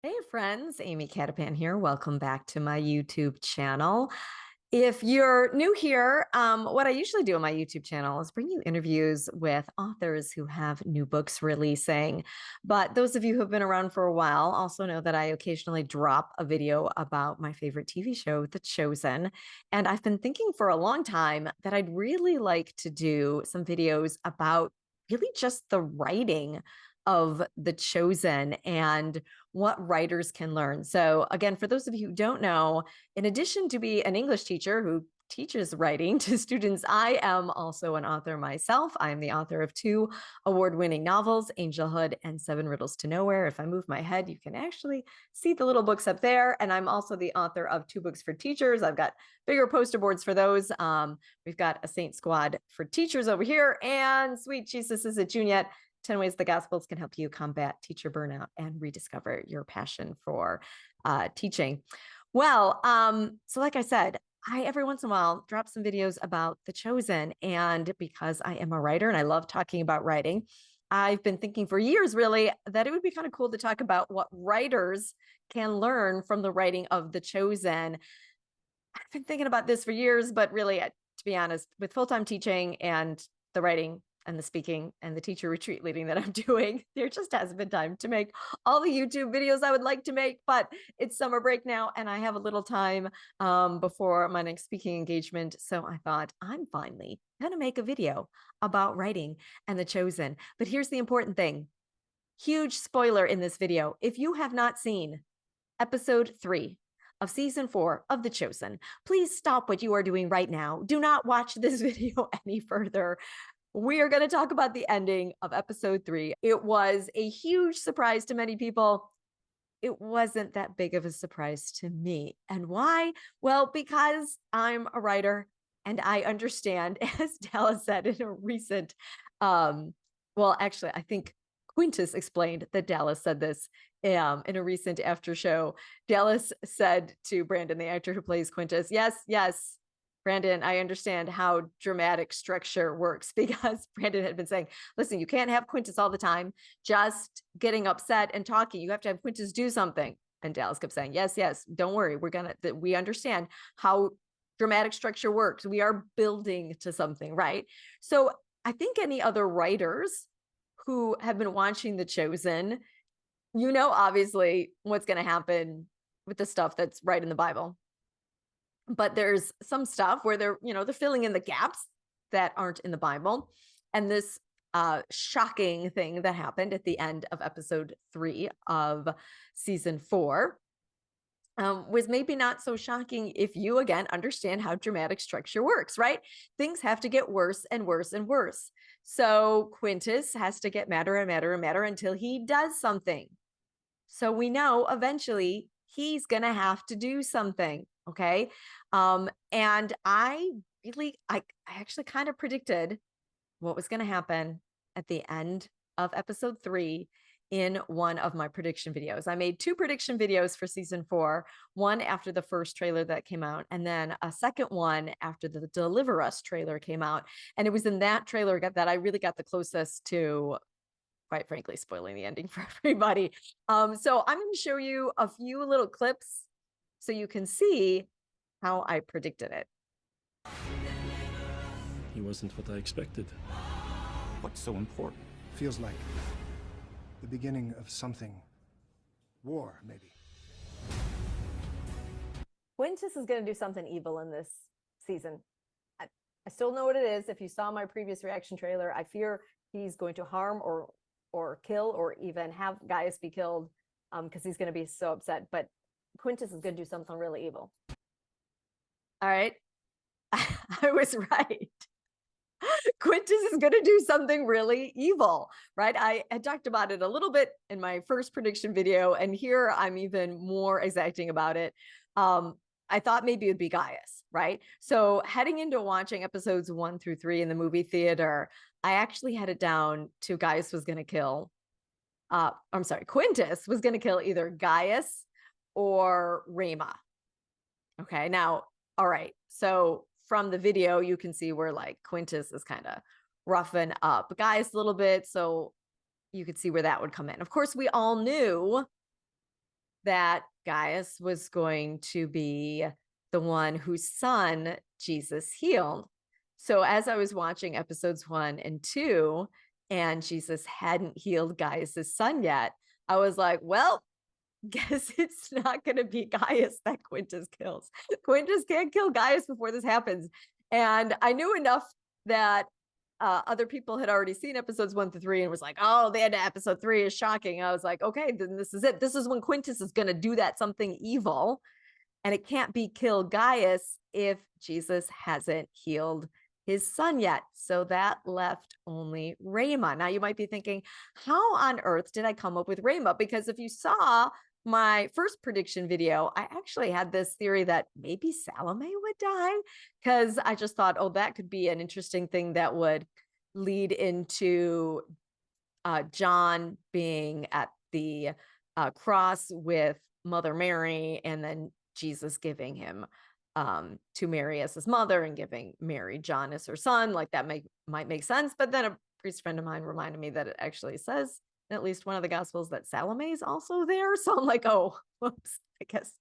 Hey friends, Amy Catapan here. Welcome back to my YouTube channel. If you're new here, what I usually do on my YouTube channel is bring you interviews with authors who have new books releasing. But those of you who have been around for a while also know that I occasionally drop a video about my favorite TV show, The Chosen. And I've been thinking for a long time that I'd really like to do some videos about really just the writing of The Chosen and what writers can learn. So, again, for those of you who don't know, in addition to be an English teacher who teaches writing to students, I am also an author myself. I am the author of two award-winning novels, Angelhood and Seven Riddles to Nowhere. If I move my head, you can actually see the little books up there. And I'm also the author of two books for teachers. I've got bigger poster boards for those. We've got a Saint Squad for teachers over here, and Sweet Jesus Is It June Yet? 10 ways the Gospels can help you combat teacher burnout and rediscover your passion for teaching. Well, so like I said, I every once in a while drop some videos about The Chosen. And because I am a writer and I love talking about writing, I've been thinking for years, really, that it would be kind of cool to talk about what writers can learn from the writing of The Chosen. I've been thinking about this for years, but really, to be honest, with full-time teaching and the writing and the speaking and the teacher retreat leading that I'm doing, there just hasn't been time to make all the YouTube videos I would like to make, but it's summer break now and I have a little time before my next speaking engagement. So I thought I'm finally going to make a video about writing and The Chosen. But here's the important thing. Huge spoiler in this video. If you have not seen episode 3 of season 4 of The Chosen, please stop what you are doing right now. Do not watch this video any further. We are going to talk about the ending of episode 3. It was a huge surprise to many people. It wasn't that big of a surprise to me. And why? Well, because I'm a writer and I understand, as Dallas said in a recent, actually, I think Quintus explained that Dallas said this in a recent after show. Dallas said to Brandon, the actor who plays Quintus, yes, Brandon, I understand how dramatic structure works, because Brandon had been saying, listen, you can't have Quintus all the time just getting upset and talking. You have to have Quintus do something. And Dallas kept saying, yes, don't worry. We understand how dramatic structure works. We are building to something, right? So I think any other writers who have been watching The Chosen, obviously what's going to happen with the stuff that's right in the Bible. But there's some stuff where they're filling in the gaps that aren't in the Bible. And this shocking thing that happened at the end of episode 3 of season 4 was maybe not so shocking if you, again, understand how dramatic structure works, right? Things have to get worse and worse and worse. So Quintus has to get madder and madder and madder until he does something. So we know eventually he's going to have to do something. Okay. And I actually kind of predicted what was going to happen at the end of episode 3 in one of my prediction videos. I made 2 prediction videos for season 4, one after the first trailer that came out, and then a second one after the Deliver Us trailer came out. And it was in that trailer that I really got the closest to, quite frankly, spoiling the ending for everybody. So I'm going to show you a few little clips so you can see how I predicted it. He wasn't what I expected. What's so important? Feels like the beginning of something. War, maybe. Quintus is going to do something evil in this season. I still know what it is. If you saw my previous reaction trailer, I fear he's going to harm or kill or even have Gaius be killed, because he's going to be so upset. But Quintus is going to do something really evil. All right. I was right. Quintus is going to do something really evil, right? I had talked about it a little bit in my first prediction video, and here I'm even more exacting about it. I thought maybe it would be Gaius, right? So heading into watching episodes 1 through 3 in the movie theater, I actually had it down to Gaius was going to kill, Quintus was going to kill either Gaius or Rama. Okay, now, all right. So from the video, you can see where like Quintus is kind of roughing up Gaius a little bit. So you could see where that would come in. Of course, we all knew that Gaius was going to be the one whose son Jesus healed. So as I was watching episodes 1 and 2, and Jesus hadn't healed Gaius's son yet, I was like, well, guess it's not going to be Gaius that Quintus kills. Quintus can't kill Gaius before this happens. And I knew enough that other people had already seen episodes 1 through 3 and was like, oh, the end of episode 3 is shocking. I was like, okay, then this is it. This is when Quintus is going to do that something evil. And it can't be kill Gaius if Jesus hasn't healed his son yet. So that left only Rhema. Now you might be thinking, how on earth did I come up with Rhema? Because if you saw my first prediction video, I actually had this theory that maybe Salome would die, because I just thought, oh, that could be an interesting thing that would lead into John being at the cross with Mother Mary, and then Jesus giving him to Mary as his mother and giving Mary John as her son. Like that might make sense. But then a priest friend of mine reminded me that it actually says in at least one of the gospels that Salome is also there. So I'm like, oh, whoops, I guess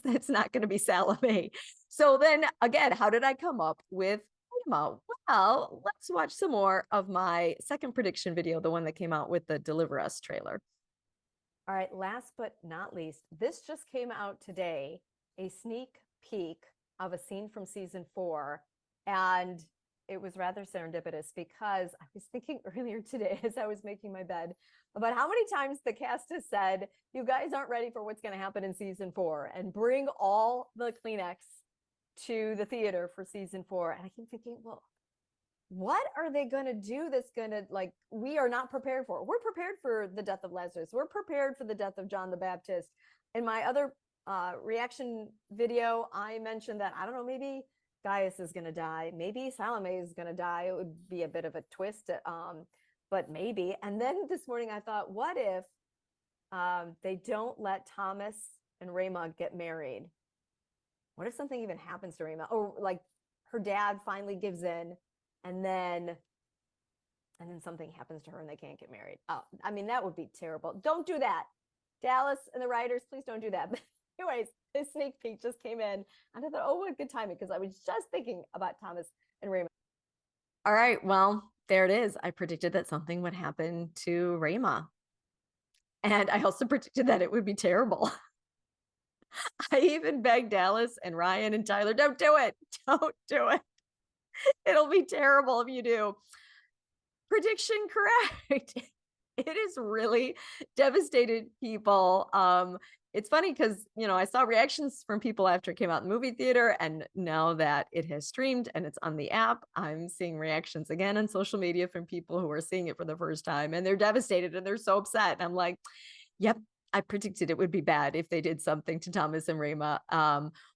that's not going to be Salome. So then again, how did I come up with Rhema? Well, let's watch some more of my second prediction video, the one that came out with the Deliver Us trailer. All right, last but not least, this just came out today, a sneak peek of a scene from season 4. And it was rather serendipitous because I was thinking earlier today as I was making my bed about how many times the cast has said, you guys aren't ready for what's going to happen in season 4, and bring all the Kleenex to the theater for season 4. And I keep thinking, well, what are they going to do that's going to, like, we are not prepared for? We're prepared for the death of Lazarus. We're prepared for the death of John the Baptist. In my other reaction video, I mentioned that, I don't know, maybe Gaius is going to die. Maybe Salome is going to die. It would be a bit of a twist, but maybe. And then this morning I thought, what if they don't let Thomas and Rhema get married? What if something even happens to Rhema? Or like her dad finally gives in, and then something happens to her and they can't get married. Oh, I mean, that would be terrible. Don't do that. Dallas and the writers, please don't do that. But anyways, this sneak peek just came in, and I thought, oh, what good timing, because I was just thinking about Thomas and Rhema. All right, well, there it is. I predicted that something would happen to Rhema. And I also predicted that it would be terrible. I even begged Dallas and Ryan and Tyler, don't do it. Don't do it. It'll be terrible if you do. Prediction correct. It has really devastated people. It's funny because, I saw reactions from people after it came out in the movie theater, and now that it has streamed and it's on the app, I'm seeing reactions again on social media from people who are seeing it for the first time, and they're devastated and they're so upset. And I'm like, yep, I predicted it would be bad if they did something to Thomas and Rhema.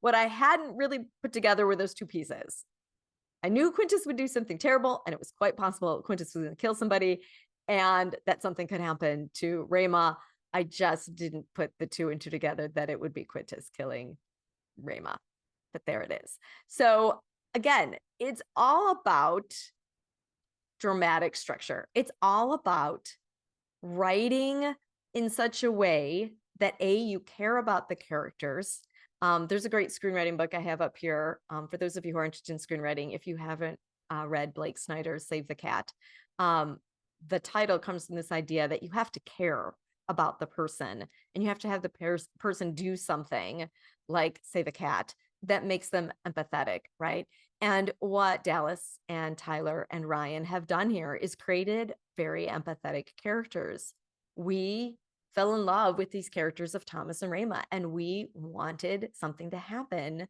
What I hadn't really put together were those two pieces. I knew Quintus would do something terrible, and it was quite possible Quintus was going to kill somebody, and that something could happen to Rhema. I just didn't put the two and two together that it would be Quintus killing Rhema. But there it is. So again, it's all about dramatic structure. It's all about writing in such a way that you care about the characters. There's a great screenwriting book I have up here. For those of you who are interested in screenwriting, if you haven't read Blake Snyder's Save the Cat, the title comes from this idea that you have to care about the person, and you have to have the person do something like save a cat that makes them empathetic, right? And what Dallas and Tyler and Ryan have done here is created very empathetic characters. We fell in love with these characters of Thomas and Rhema, and we wanted something to happen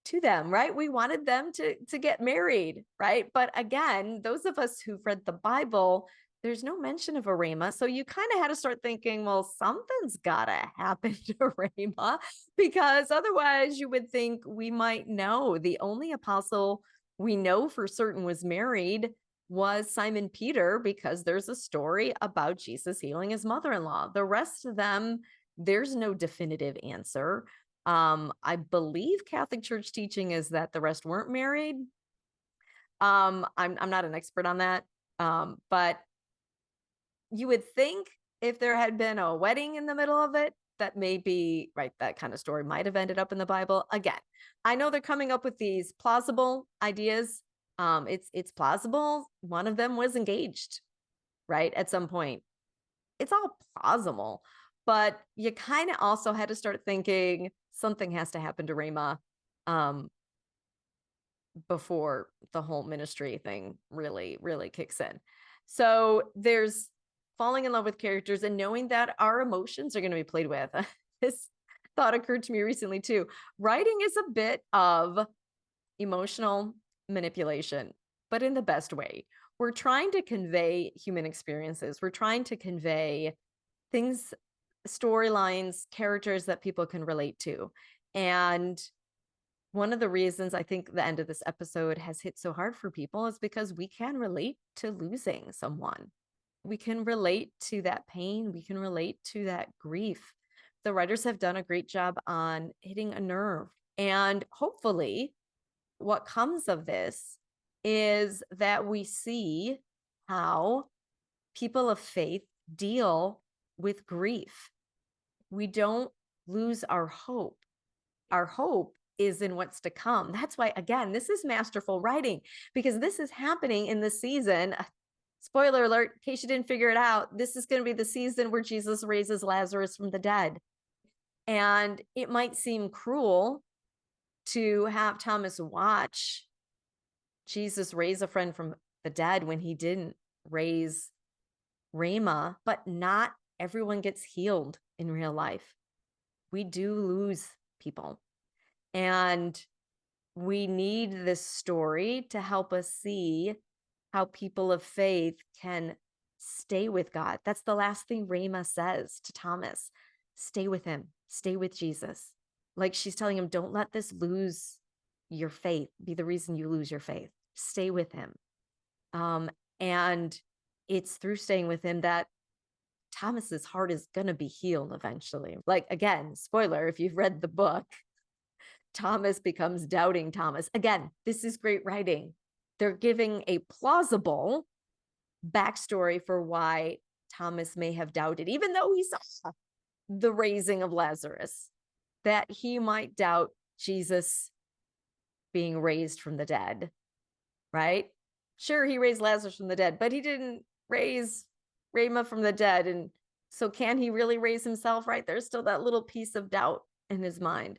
to them, right? We wanted them to get married, right? But again, those of us who've read the Bible, there's no mention of a Rhema. So you kind of had to start thinking, well, something's gotta happen to Rhema, because otherwise you would think we might know. The only apostle we know for certain was married was Simon Peter, because there's a story about Jesus healing his mother-in-law. The rest of them, there's no definitive answer. I believe Catholic Church teaching is that the rest weren't married. I'm not an expert on that. But you would think if there had been a wedding in the middle of it, that may be right. That kind of story might have ended up in the Bible. Again, I know they're coming up with these plausible ideas. It's plausible. One of them was engaged, right? At some point. It's all plausible, but you kind of also had to start thinking something has to happen to Rama before the whole ministry thing really, really kicks in. So there's falling in love with characters and knowing that our emotions are going to be played with. This thought occurred to me recently too. Writing is a bit of emotional manipulation, but in the best way. We're trying to convey human experiences. We're trying to convey things, storylines, characters that people can relate to. And one of the reasons I think the end of this episode has hit so hard for people is because we can relate to losing someone. We can relate to that pain. We can relate to that grief. The writers have done a great job on hitting a nerve. And hopefully, what comes of this is that we see how people of faith deal with grief. We don't lose our hope. Our hope is in what's to come. That's why, again, this is masterful writing, because this is happening in the season. Spoiler alert, in case you didn't figure it out, this is going to be the season where Jesus raises Lazarus from the dead. And it might seem cruel to have Thomas watch Jesus raise a friend from the dead when he didn't raise Rama, but not everyone gets healed in real life. We do lose people. And we need this story to help us see how people of faith can stay with God. That's the last thing Rama says to Thomas. Stay with him. Stay with Jesus. Like she's telling him, don't let this lose your faith, be the reason you lose your faith. Stay with him. And it's through staying with him that Thomas's heart is going to be healed eventually. Like, again, spoiler, if you've read the book, Thomas becomes doubting Thomas. Again, this is great writing. They're giving a plausible backstory for why Thomas may have doubted, even though he saw the raising of Lazarus, that he might doubt Jesus being raised from the dead, right? Sure, he raised Lazarus from the dead, but he didn't raise Rama from the dead. And so can he really raise himself, right? There's still that little piece of doubt in his mind.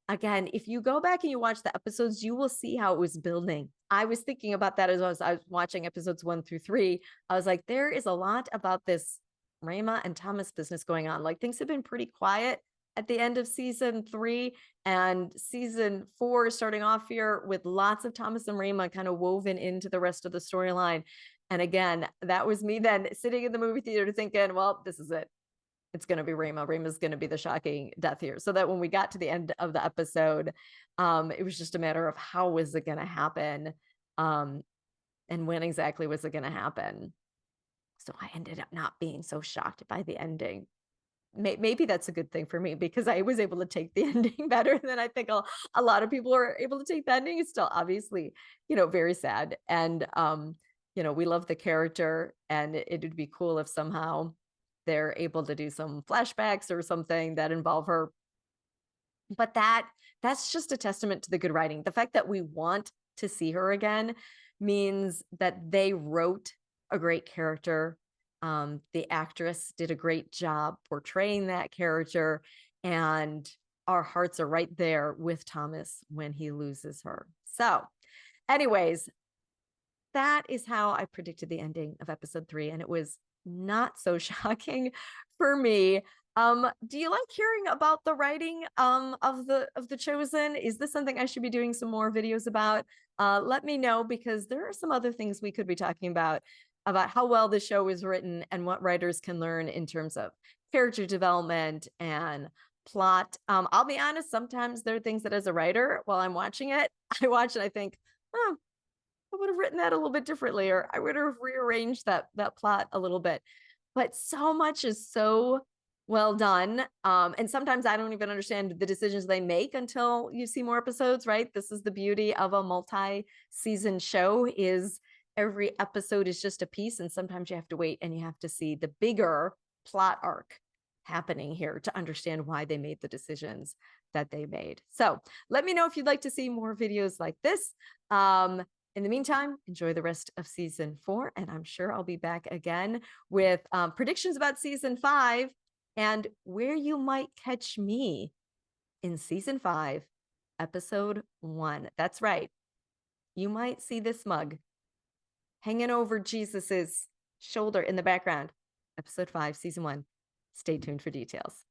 Again, if you go back and you watch the episodes, you will see how it was building. I was thinking about that as I was watching episodes 1 through 3. I was like, there is a lot about this Rama and Thomas business going on. Like things have been pretty quiet at the end of season 3, and season 4 starting off here with lots of Thomas and Rama kind of woven into the rest of the storyline. And again, that was me then sitting in the movie theater thinking, well, this is it. It's going to be Rama. Rama's going to be the shocking death here. So that when we got to the end of the episode, it was just a matter of how was it going to happen, and when exactly was it going to happen. So I ended up not being so shocked by the ending. Maybe that's a good thing for me, because I was able to take the ending better than I think a lot of people are able to take the ending. It's still obviously, very sad. And, we love the character, and it would be cool if somehow they're able to do some flashbacks or something that involve her. But that's just a testament to the good writing. The fact that we want to see her again means that they wrote a great character. The actress did a great job portraying that character, and our hearts are right there with Thomas when he loses her. So anyways, that is how I predicted the ending of episode 3. And it was not so shocking for me. Do you like hearing about the writing of the Chosen? Is this something I should be doing some more videos about? Let me know, because there are some other things we could be talking about how well the show is written and what writers can learn in terms of character development and plot. I'll be honest, sometimes there are things that as a writer, while I'm watching it, I watch and I think, oh, I would have written that a little bit differently, or I would have rearranged that plot a little bit. But so much is so well done. And sometimes I don't even understand the decisions they make until you see more episodes, right? This is the beauty of a multi-season show, is every episode is just a piece. And sometimes you have to wait and you have to see the bigger plot arc happening here to understand why they made the decisions that they made. So let me know if you'd like to see more videos like this. In the meantime, enjoy the rest of season 4, and I'm sure I'll be back again with predictions about season 5 and where you might catch me in season 5, episode 1. That's right. You might see this mug hanging over Jesus's shoulder in the background. Episode 5, season 1. Stay tuned for details.